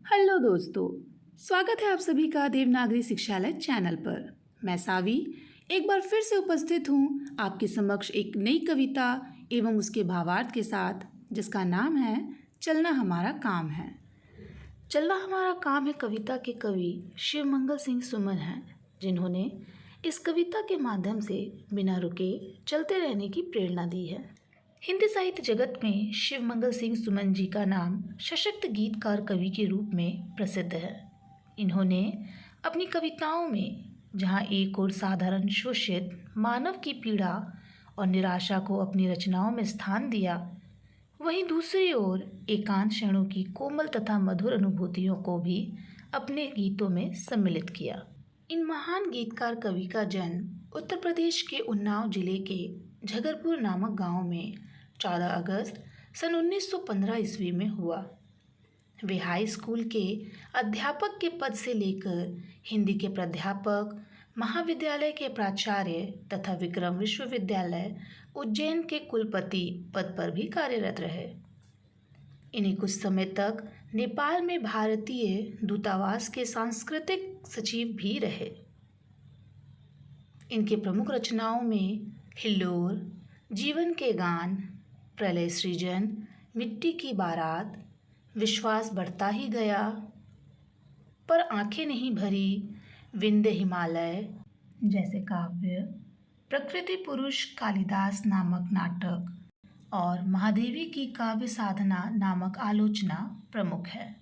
Hello दोस्तों, स्वागत है आप सभी का देवनागरी शिक्षालय चैनल पर। मैं सावी एक बार फिर से उपस्थित हूँ आपके समक्ष एक नई कविता एवं उसके भावार्थ के साथ, जिसका नाम है चलना हमारा काम है। चलना हमारा काम है कविता के कवि शिवमंगल सिंह सुमन हैं, जिन्होंने इस कविता के माध्यम से बिना रुके चलते रहने की प्रेरणा दी है। हिंदी साहित्य जगत में शिवमंगल सिंह सुमन जी का नाम सशक्त गीतकार कवि के रूप में प्रसिद्ध है। इन्होंने अपनी कविताओं में जहाँ एक ओर साधारण शोषित मानव की पीड़ा और निराशा को अपनी रचनाओं में स्थान दिया, वहीं दूसरी ओर एकांत क्षणों की कोमल तथा मधुर अनुभूतियों को भी अपने गीतों में सम्मिलित किया। इन महान गीतकार कवि का जन्म उत्तर प्रदेश के उन्नाव जिले के झगरपुर नामक गांव में 14 अगस्त सन 1915 ईस्वी में हुआ। वे हाई स्कूल के अध्यापक के पद से लेकर हिंदी के प्राध्यापक, महाविद्यालय के प्राचार्य तथा विक्रम विश्वविद्यालय उज्जैन के कुलपति पद पर भी कार्यरत रहे। इन्हें कुछ समय तक नेपाल में भारतीय दूतावास के सांस्कृतिक सचिव भी रहे। इनके प्रमुख रचनाओं में हिल्लोर, जीवन के गान, प्रलय सृजन, मिट्टी की बारात, विश्वास बढ़ता ही गया, पर आंखें नहीं भरी, विंध्य हिमालय जैसे काव्य, प्रकृति पुरुष कालिदास नामक नाटक और महादेवी की काव्य साधना नामक आलोचना प्रमुख है।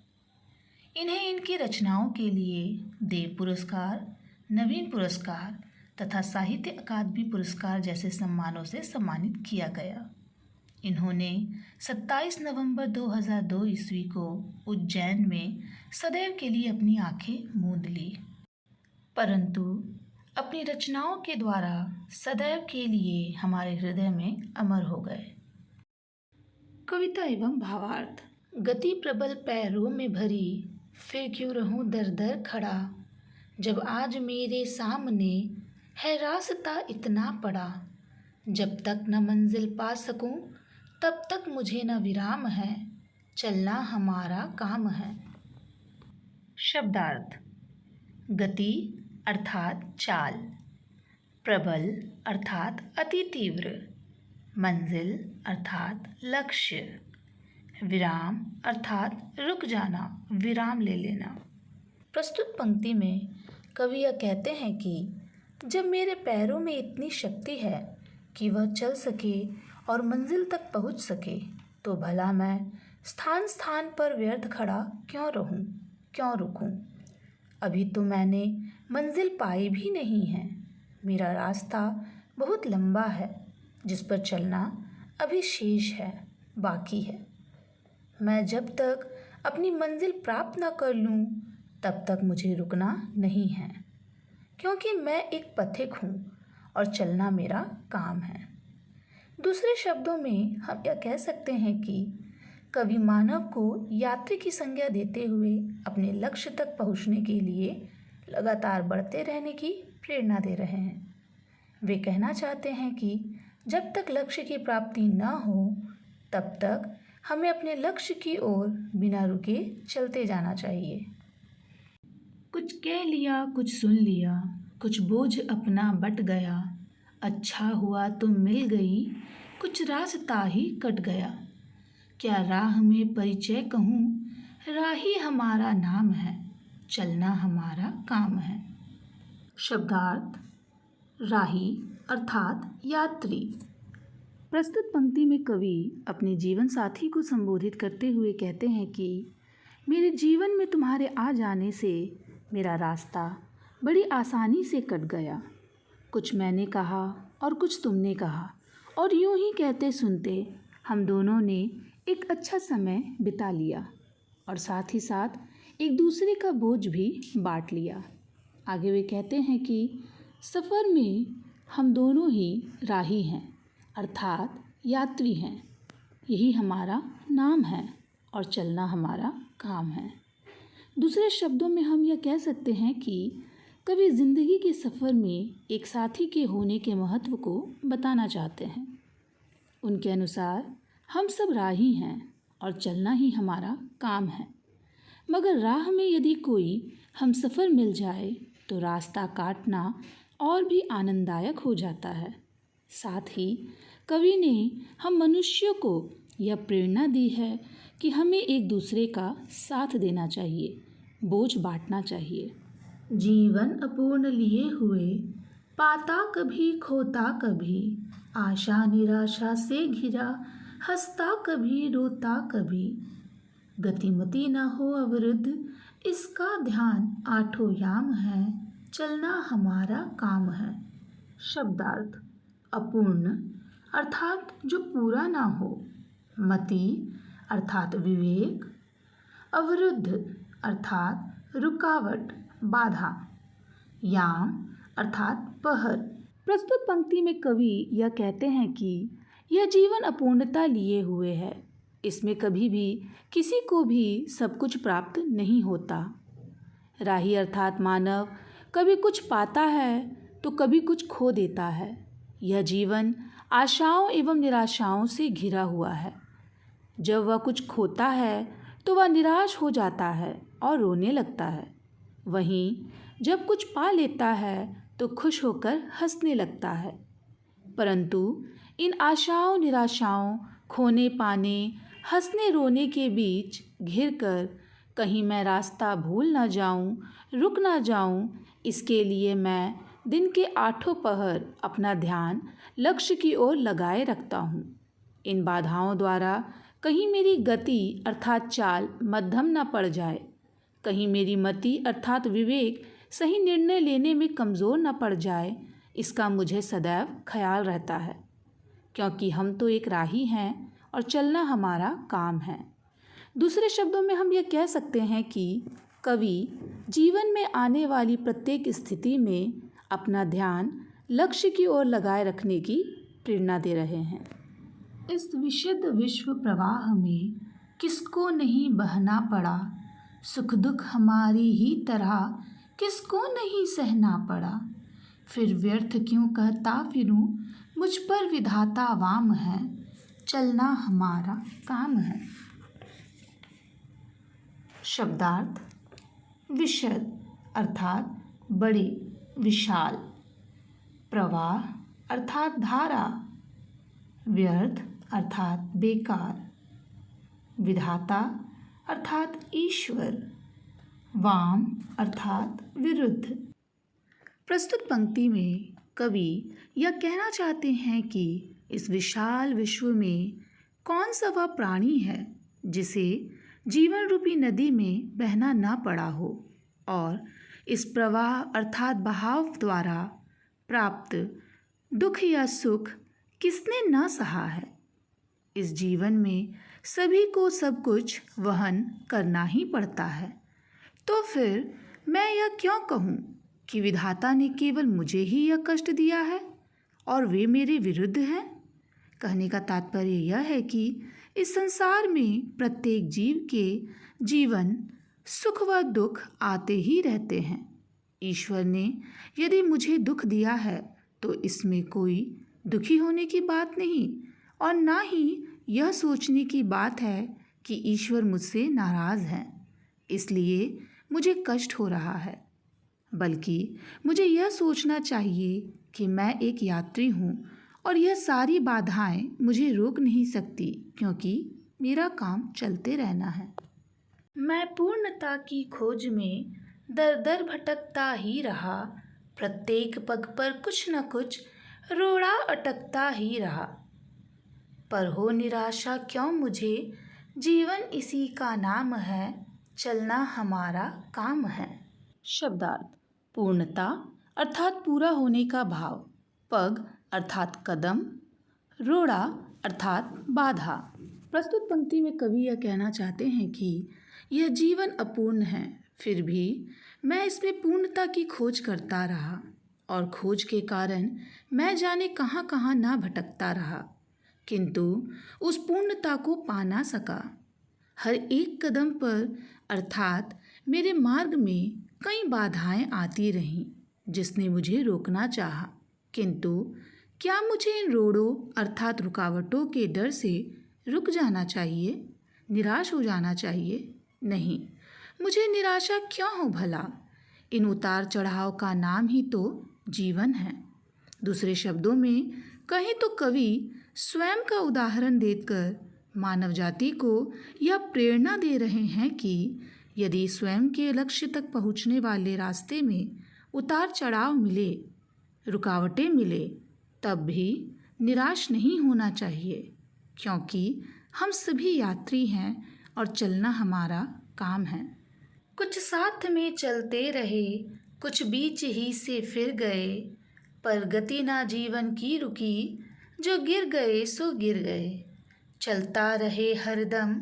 इन्हें इनकी रचनाओं के लिए देव पुरस्कार, नवीन पुरस्कार तथा साहित्य अकादमी पुरस्कार जैसे सम्मानों से सम्मानित किया गया। इन्होंने 27 नवंबर 2002 ईस्वी को उज्जैन में सदैव के लिए अपनी आंखें मूंद ली, परंतु अपनी रचनाओं के द्वारा सदैव के लिए हमारे हृदय में अमर हो गए। कविता एवं भावार्थ। गति प्रबल पैरों में भरी, फिर क्यों रहूं दर दर खड़ा, जब आज मेरे सामने है रास्ता इतना पड़ा, जब तक न मंजिल पा सकूं तब तक मुझे न विराम है, चलना हमारा काम है। शब्दार्थ। गति अर्थात चाल, प्रबल अर्थात अति तीव्र, मंजिल अर्थात लक्ष्य, विराम अर्थात रुक जाना, विराम ले लेना। प्रस्तुत पंक्ति में कवि यह कहते हैं कि जब मेरे पैरों में इतनी शक्ति है कि वह चल सके और मंजिल तक पहुंच सके, तो भला मैं स्थान स्थान पर व्यर्थ खड़ा क्यों रहूं, क्यों रुकूं। अभी तो मैंने मंजिल पाई भी नहीं है। मेरा रास्ता बहुत लंबा है, जिस पर चलना अभी शेष है, बाकी है। मैं जब तक अपनी मंजिल प्राप्त न कर लूं, तब तक मुझे रुकना नहीं है, क्योंकि मैं एक पथिक हूँ और चलना मेरा काम है। दूसरे शब्दों में हम यह कह सकते हैं कि कवि मानव को यात्री की संज्ञा देते हुए अपने लक्ष्य तक पहुँचने के लिए लगातार बढ़ते रहने की प्रेरणा दे रहे हैं। वे कहना चाहते हैं कि जब तक लक्ष्य की प्राप्ति न हो, तब तक हमें अपने लक्ष्य की ओर बिना रुके चलते जाना चाहिए। कुछ कह लिया, कुछ सुन लिया, कुछ बोझ अपना बट गया, अच्छा हुआ तुम मिल गई, कुछ रास्ता ही कट गया। क्या राह में परिचय कहूँ, राही हमारा नाम है, चलना हमारा काम है। शब्दार्थ। राही अर्थात यात्री। प्रस्तुत पंक्ति में कवि अपने जीवन साथी को संबोधित करते हुए कहते हैं कि मेरे जीवन में तुम्हारे आ जाने से मेरा रास्ता बड़ी आसानी से कट गया। कुछ मैंने कहा और कुछ तुमने कहा, और यूं ही कहते सुनते हम दोनों ने एक अच्छा समय बिता लिया और साथ ही साथ एक दूसरे का बोझ भी बांट लिया। आगे वे कहते हैं कि सफ़र में हम दोनों ही राही हैं, अर्थात यात्री हैं। यही हमारा नाम है और चलना हमारा काम है। दूसरे शब्दों में हम यह कह सकते हैं कि कवि ज़िंदगी के सफ़र में एक साथी के होने के महत्व को बताना चाहते हैं। उनके अनुसार हम सब राही हैं और चलना ही हमारा काम है। मगर राह में यदि कोई हम सफ़र मिल जाए तो रास्ता काटना और भी आनंददायक हो जाता है। साथ ही कवि ने हम मनुष्यों को यह प्रेरणा दी है कि हमें एक दूसरे का साथ देना चाहिए, बोझ बांटना चाहिए। जीवन अपूर्ण लिए हुए, पाता कभी खोता कभी, आशा निराशा से घिरा, हंसता कभी रोता कभी, गतिमति न हो अवरुद्ध, इसका ध्यान आठों याम है, चलना हमारा काम है। शब्दार्थ: अपूर्ण अर्थात जो पूरा ना हो, मति अर्थात विवेक, अवरुद्ध अर्थात रुकावट, बाधा, याम अर्थात पहर। प्रस्तुत पंक्ति में कवि यह कहते हैं कि यह जीवन अपूर्णता लिए हुए है। इसमें कभी भी किसी को भी सब कुछ प्राप्त नहीं होता। राही अर्थात मानव कभी कुछ पाता है तो कभी कुछ खो देता है। यह जीवन आशाओं एवं निराशाओं से घिरा हुआ है। जब वह कुछ खोता है तो वह निराश हो जाता है और रोने लगता है। वहीं जब कुछ पा लेता है तो खुश होकर हंसने लगता है। परंतु इन आशाओं निराशाओं, खोने पाने, हंसने रोने के बीच घिरकर कहीं मैं रास्ता भूल ना जाऊं, रुक ना जाऊं, इसके लिए मैं दिन के आठों पहर अपना ध्यान लक्ष्य की ओर लगाए रखता हूं। इन बाधाओं द्वारा कहीं मेरी गति अर्थात चाल मध्यम न पड़ जाए, कहीं मेरी मति अर्थात विवेक सही निर्णय लेने में कमज़ोर न पड़ जाए, इसका मुझे सदैव ख्याल रहता है, क्योंकि हम तो एक राही हैं और चलना हमारा काम है। दूसरे शब्दों में हम यह कह सकते हैं कि कवि जीवन में आने वाली प्रत्येक स्थिति में अपना ध्यान लक्ष्य की ओर लगाए रखने की प्रेरणा दे रहे हैं। इस विशुद्ध विश्व प्रवाह में किसको नहीं बहना पड़ा, सुख दुख हमारी ही तरह किसको नहीं सहना पड़ा, फिर व्यर्थ क्यों कहता फिरूं, मुझ पर विधाता वाम है, चलना हमारा काम है। शब्दार्थ: विशद अर्थात बड़े, विशाल, प्रवाह अर्थात धारा, व्यर्थ अर्थात बेकार, विधाता अर्थात ईश्वर, वाम अर्थात विरुद्ध। प्रस्तुत पंक्ति में कवि यह कहना चाहते हैं कि इस विशाल विश्व में कौन सा वह प्राणी है जिसे जीवन रूपी नदी में बहना ना पड़ा हो, और इस प्रवाह अर्थात बहाव द्वारा प्राप्त दुख या सुख किसने न सहा है। इस जीवन में सभी को सब कुछ वहन करना ही पड़ता है, तो फिर मैं यह क्यों कहूँ कि विधाता ने केवल मुझे ही यह कष्ट दिया है और वे मेरे विरुद्ध हैं। कहने का तात्पर्य यह है कि इस संसार में प्रत्येक जीव के जीवन सुख व दुख आते ही रहते हैं। ईश्वर ने यदि मुझे दुख दिया है तो इसमें कोई दुखी होने की बात नहीं, और ना ही यह सोचने की बात है कि ईश्वर मुझसे नाराज़ हैं, इसलिए मुझे कष्ट हो रहा है। बल्कि मुझे यह सोचना चाहिए कि मैं एक यात्री हूँ और यह सारी बाधाएं मुझे रोक नहीं सकती, क्योंकि मेरा काम चलते रहना है। मैं पूर्णता की खोज में दर दर भटकता ही रहा, प्रत्येक पग पर कुछ न कुछ रोड़ा अटकता ही रहा, पर हो निराशा क्यों मुझे, जीवन इसी का नाम है, चलना हमारा काम है। शब्दार्थ: पूर्णता अर्थात पूरा होने का भाव, पग अर्थात कदम, रोड़ा अर्थात बाधा। प्रस्तुत पंक्ति में कवि यह कहना चाहते हैं कि यह जीवन अपूर्ण है, फिर भी मैं इसमें पूर्णता की खोज करता रहा, और खोज के कारण मैं जाने कहाँ कहाँ ना भटकता रहा, किंतु उस पूर्णता को पा ना सका। हर एक कदम पर अर्थात मेरे मार्ग में कई बाधाएं आती रहीं, जिसने मुझे रोकना चाहा, किंतु क्या मुझे इन रोड़ों अर्थात रुकावटों के डर से रुक जाना चाहिए, निराश हो जाना चाहिए? नहीं, मुझे निराशा क्यों हो भला। इन उतार चढ़ाव का नाम ही तो जीवन है। दूसरे शब्दों में कहें तो कवि स्वयं का उदाहरण देकर मानव जाति को यह प्रेरणा दे रहे हैं कि यदि स्वयं के लक्ष्य तक पहुंचने वाले रास्ते में उतार चढ़ाव मिले, रुकावटें मिले, तब भी निराश नहीं होना चाहिए, क्योंकि हम सभी यात्री हैं और चलना हमारा काम है। कुछ साथ में चलते रहे, कुछ बीच ही से फिर गए, पर गति ना जीवन की रुकी, जो गिर गए सो गिर गए। चलता रहे हरदम,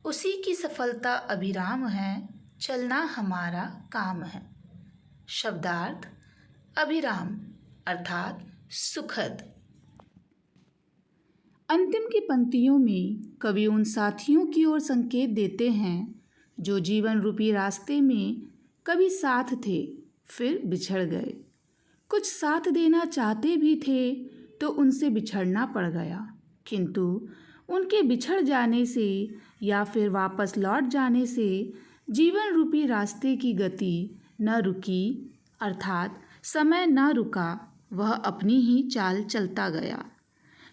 उसी की सफलता अभिराम है, चलना हमारा काम है। शब्दार्थ: अभिराम अर्थात सुखद। अंतिम की पंक्तियों में कवि उन साथियों की ओर संकेत देते हैं जो जीवन रूपी रास्ते में कभी साथ थे, फिर बिछड़ गए। कुछ साथ देना चाहते भी थे तो उनसे बिछड़ना पड़ गया, किंतु उनके बिछड़ जाने से या फिर वापस लौट जाने से जीवन रूपी रास्ते की गति न रुकी, अर्थात समय न रुका, वह अपनी ही चाल चलता गया।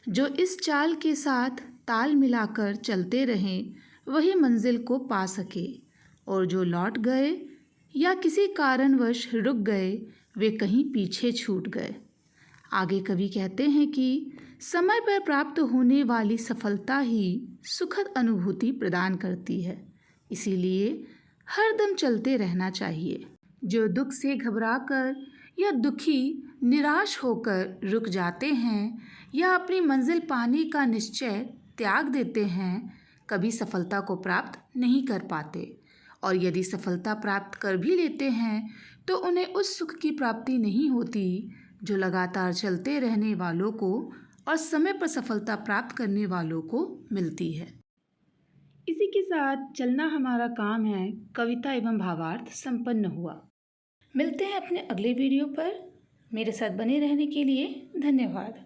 जो इस चाल के साथ ताल मिलाकर चलते रहें वही मंजिल को पा सके, और जो लौट गए या किसी कारणवश रुक गए वे कहीं पीछे छूट गए। आगे कवि कहते हैं कि समय पर प्राप्त होने वाली सफलता ही सुखद अनुभूति प्रदान करती है, इसीलिए हर दम चलते रहना चाहिए। जो दुख से घबराकर या दुखी निराश होकर रुक जाते हैं या अपनी मंजिल पाने का निश्चय त्याग देते हैं, कभी सफलता को प्राप्त नहीं कर पाते, और यदि सफलता प्राप्त कर भी लेते हैं तो उन्हें उस सुख की प्राप्ति नहीं होती जो लगातार चलते रहने वालों को और समय पर सफलता प्राप्त करने वालों को मिलती है। इसी के साथ चलना हमारा काम है कविता एवं भावार्थ संपन्न हुआ। मिलते हैं अपने अगले वीडियो पर। मेरे साथ बने रहने के लिए धन्यवाद।